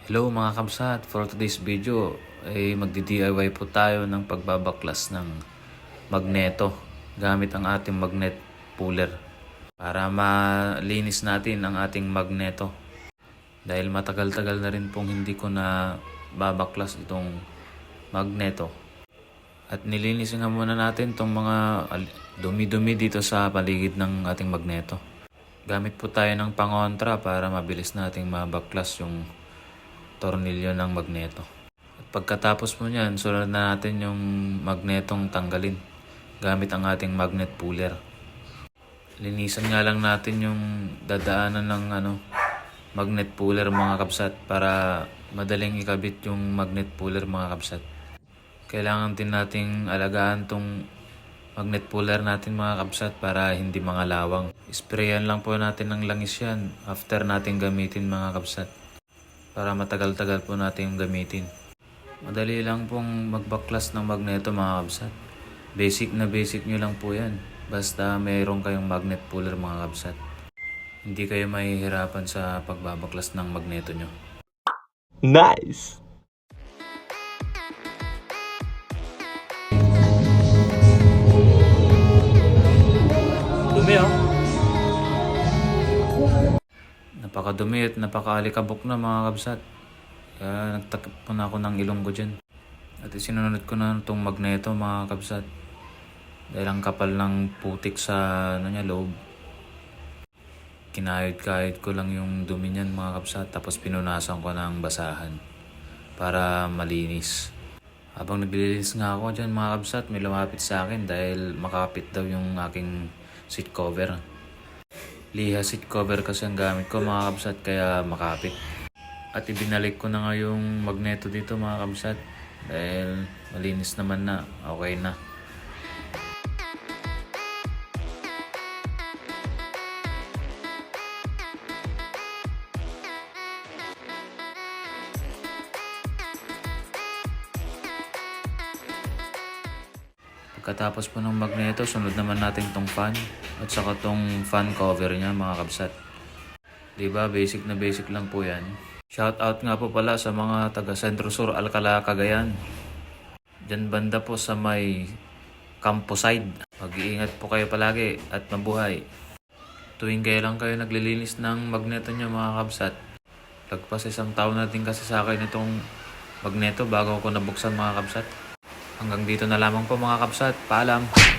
Hello mga kabsat, for today's video ay magdi-DIY po tayo ng pagbabaklas ng magneto gamit ang ating magnet puller para malinis natin ang ating magneto dahil matagal-tagal na rin pong hindi ko na babaklas itong magneto at nilinisin nga muna natin itong mga dumi-dumi dito sa paligid ng ating magneto. Gamit po tayo ng pangontra para mabilis nating mabaklas yung tornilyo ng magneto. At pagkatapos mo niyan, sunod na natin yung magnetong tanggalin gamit ang ating magnet puller. Linisan nga lang natin yung dadaanan ng magnet puller mga kabsat para madaling ikabit yung magnet puller mga kabsat. Kailangan din nating alagaan tong magnet puller natin mga kabsat para hindi mga lawang. Sprayan lang po natin ng langis yan after natin gamitin mga kabsat, para matagal-tagal po natin gamitin. Madali lang pong magbaklas ng magneto mga kabsat. Basic na basic nyo lang po yan. Basta mayroon kayong magnet puller mga kabsat. Hindi kayo mahihirapan sa pagbabaklas ng magneto nyo. Nice! Dumi Napakadumi at napakaalikabok na mga kabsat. Kaya nagtakip po na ako ng ilong ko dyan. At isinunod ko na itong magneto mga kabsat. Dahil ang kapal ng putik sa loob. Kinahid-kahid ko lang yung dumi niyan mga kabsat. Tapos pinunasan ko ng basahan para malinis. Habang naglilinis nga ako dyan mga kabsat, may lumapit sa akin dahil makapit daw yung aking seat cover. Liha seat cover kasi ang gamit ko mga kabsat, kaya makapit. At ibinalik ko na nga yung magneto dito mga kabsat dahil malinis naman na, okay na. Pagkatapos po ng magneto, sunod naman natin tong fan at saka tong fan cover niya mga kabsat. Diba, basic na basic lang po yan. Shout out nga po pala sa mga taga Centro Sur, Alcala, Cagayan. Diyan banda po sa may Camposide. Mag-iingat po kayo palagi at mabuhay. Tuwing kailan kayo naglilinis ng magneto nyo mga kabsat, lagpas 1 taon na din kasi sa akin itong magneto bago ko nabuksan mga kabsat. Hanggang dito na lamang po mga kabsat. Paalam!